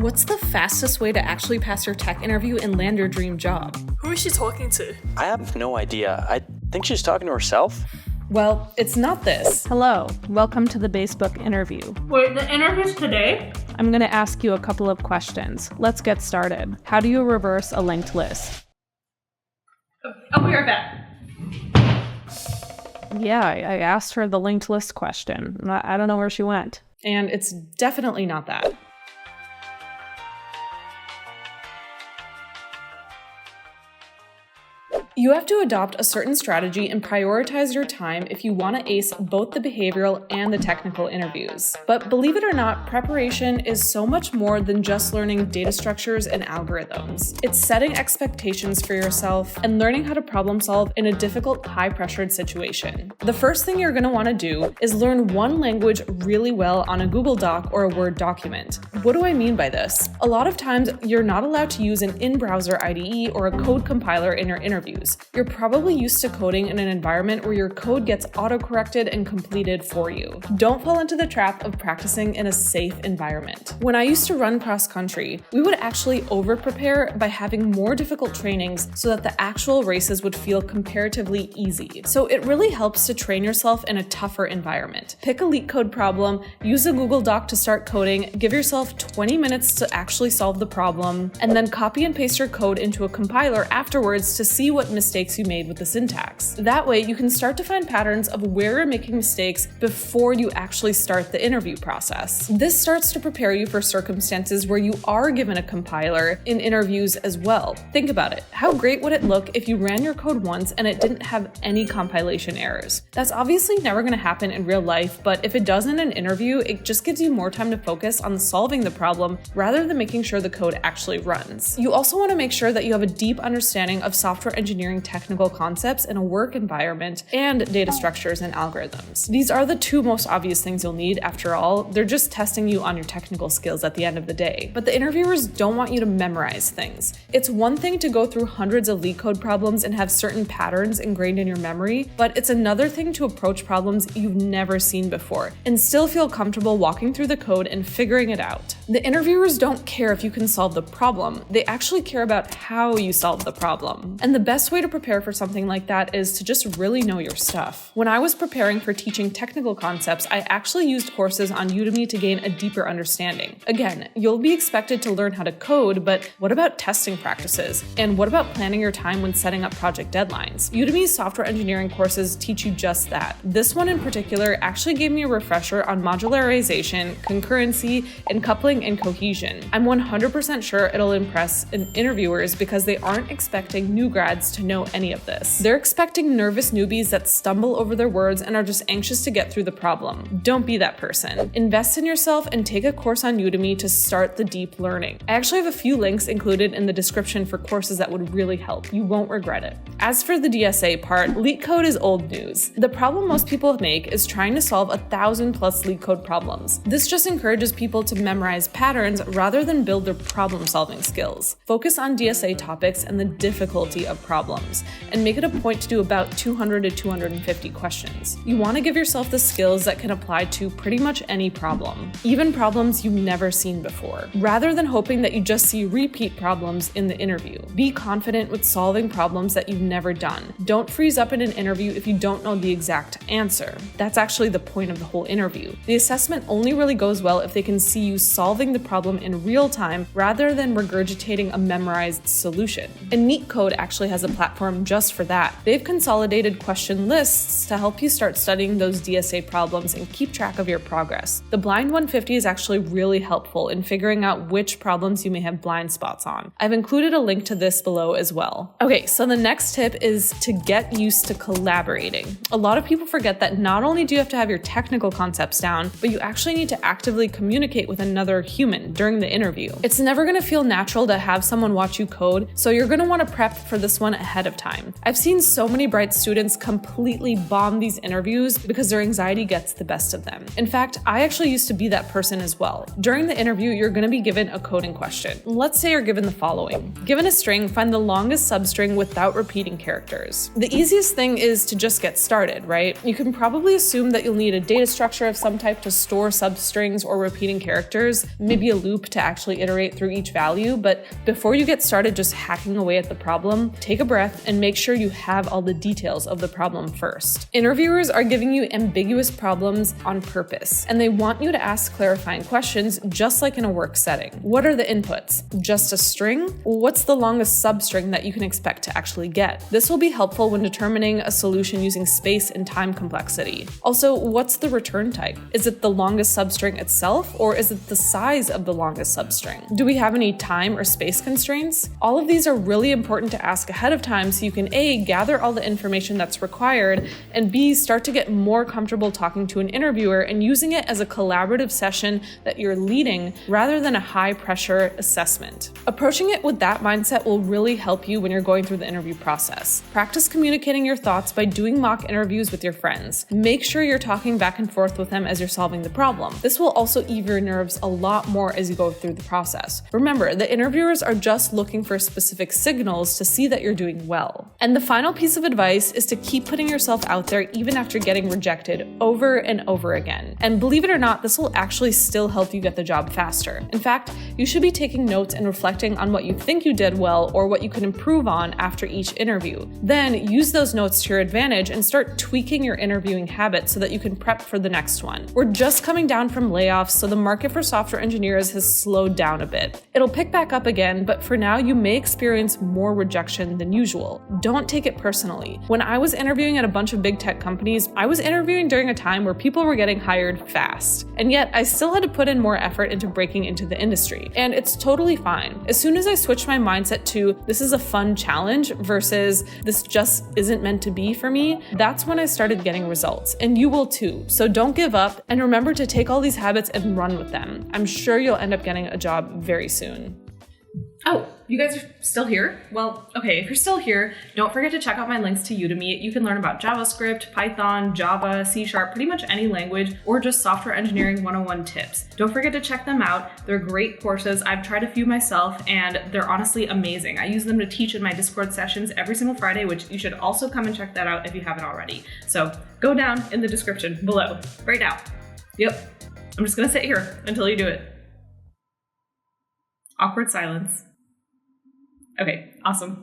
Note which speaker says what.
Speaker 1: What's the fastest way to actually pass your tech interview and land your dream job?
Speaker 2: Who is she talking to?
Speaker 3: I have no idea. I think she's talking to herself.
Speaker 1: Well, it's not this.
Speaker 4: Hello, welcome to the Basebook interview.
Speaker 2: Wait, the interview's today?
Speaker 4: I'm going to ask you a couple of questions. Let's get started. How do you reverse a linked list?
Speaker 2: I'll be right back.
Speaker 4: Yeah, I asked her the linked list question. I don't know where she went.
Speaker 1: And it's definitely not that. You have to adopt a certain strategy and prioritize your time if you want to ace both the behavioral and the technical interviews. But believe it or not, preparation is so much more than just learning data structures and algorithms. It's setting expectations for yourself and learning how to problem solve in a difficult, high-pressured situation. The first thing you're going to want to do is learn one language really well on a Google Doc or a Word document. What do I mean by this? A lot of times, you're not allowed to use an in-browser IDE or a code compiler in your interviews. You're probably used to coding in an environment where your code gets auto-corrected and completed for you. Don't fall into the trap of practicing in a safe environment. When I used to run cross-country, we would actually over-prepare by having more difficult trainings so that the actual races would feel comparatively easy. So it really helps to train yourself in a tougher environment. Pick a LeetCode problem, use a Google Doc to start coding, give yourself 20 minutes to actually solve the problem, and then copy and paste your code into a compiler afterwards to see what mistakes you made with the syntax. That way, you can start to find patterns of where you're making mistakes before you actually start the interview process. This starts to prepare you for circumstances where you are given a compiler in interviews as well. Think about it. How great would it look if you ran your code once and it didn't have any compilation errors? That's obviously never going to happen in real life, but if it does in an interview, it just gives you more time to focus on solving the problem rather than making sure the code actually runs. You also want to make sure that you have a deep understanding of software engineering technical concepts in a work environment and data structures and algorithms. These are the two most obvious things you'll need. After all, they're just testing you on your technical skills at the end of the day. But the interviewers don't want you to memorize things. It's one thing to go through hundreds of LeetCode problems and have certain patterns ingrained in your memory, but it's another thing to approach problems you've never seen before and still feel comfortable walking through the code and figuring it out. The interviewers don't care if you can solve the problem. They actually care about how you solve the problem. And the best way to prepare for something like that is to just really know your stuff. When I was preparing for teaching technical concepts, I actually used courses on Udemy to gain a deeper understanding. Again, you'll be expected to learn how to code, but what about testing practices? And what about planning your time when setting up project deadlines? Udemy's software engineering courses teach you just that. This one in particular actually gave me a refresher on modularization, concurrency, and coupling and cohesion. I'm 100% sure it'll impress interviewers because they aren't expecting new grads to know any of this. They're expecting nervous newbies that stumble over their words and are just anxious to get through the problem. Don't be that person. Invest in yourself and take a course on Udemy to start the deep learning. I actually have a few links included in the description for courses that would really help. You won't regret it. As for the DSA part, LeetCode is old news. The problem most people make is trying to solve 1,000+ LeetCode problems. This just encourages people to memorize patterns rather than build their problem-solving skills. Focus on DSA topics and the difficulty of problems, and make it a point to do about 200 to 250 questions. You want to give yourself the skills that can apply to pretty much any problem, even problems you've never seen before, rather than hoping that you just see repeat problems in the interview. Be confident with solving problems that you've never done. Don't freeze up in an interview if you don't know the exact answer. That's actually the point of the whole interview. The assessment only really goes well if they can see you solving the problem in real time rather than regurgitating a memorized solution. And LeetCode actually has a platform just for that. They've consolidated question lists to help you start studying those DSA problems and keep track of your progress. The Blind 150 is actually really helpful in figuring out which problems you may have blind spots on. I've included a link to this below as well. Okay, so the next tip is to get used to collaborating. A lot of people forget that not only do you have to have your technical concepts down, but you actually need to actively communicate with another human during the interview. It's never going to feel natural to have someone watch you code, so you're going to want to prep for this one ahead ahead of time. I've seen so many bright students completely bomb these interviews because their anxiety gets the best of them. In fact, I actually used to be that person as well. During the interview, you're going to be given a coding question. Let's say you're given the following. Given a string, find the longest substring without repeating characters. The easiest thing is to just get started, right? You can probably assume that you'll need a data structure of some type to store substrings or repeating characters, maybe a loop to actually iterate through each value, but before you get started just hacking away at the problem, take a breath and make sure you have all the details of the problem first. Interviewers are giving you ambiguous problems on purpose, and they want you to ask clarifying questions just like in a work setting. What are the inputs? Just a string? What's the longest substring that you can expect to actually get? This will be helpful when determining a solution using space and time complexity. Also, what's the return type? Is it the longest substring itself, or is it the size of the longest substring? Do we have any time or space constraints? All of these are really important to ask ahead of time so you can A, gather all the information that's required, and B, start to get more comfortable talking to an interviewer and using it as a collaborative session that you're leading rather than a high-pressure assessment. Approaching it with that mindset will really help you when you're going through the interview process. Practice communicating your thoughts by doing mock interviews with your friends. Make sure you're talking back and forth with them as you're solving the problem. This will also ease your nerves a lot more as you go through the process. Remember, the interviewers are just looking for specific signals to see that you're doing well. And the final piece of advice is to keep putting yourself out there even after getting rejected over and over again. And believe it or not, this will actually still help you get the job faster. In fact, you should be taking notes and reflecting on what you think you did well or what you could improve on after each interview. Then use those notes to your advantage and start tweaking your interviewing habits so that you can prep for the next one. We're just coming down from layoffs, so the market for software engineers has slowed down a bit. It'll pick back up again, but for now you may experience more rejection than usual. Don't take it personally. When I was interviewing at a bunch of big tech companies, I was interviewing during a time where people were getting hired fast. And yet I still had to put in more effort into breaking into the industry. And it's totally fine. As soon as I switched my mindset to this is a fun challenge versus this just isn't meant to be for me, that's when I started getting results. And you will too. So don't give up, and remember to take all these habits and run with them. I'm sure you'll end up getting a job very soon.
Speaker 2: Oh, you guys are still here? Well, okay, if you're still here, don't forget to check out my links to Udemy. You can learn about JavaScript, Python, Java, C#, pretty much any language, or just software engineering 101 tips. Don't forget to check them out. They're great courses. I've tried a few myself, and they're honestly amazing. I use them to teach in my Discord sessions every single Friday, which you should also come and check that out if you haven't already. So go down in the description below right now. Yep, I'm just gonna sit here until you do it. Awkward silence. Okay, awesome.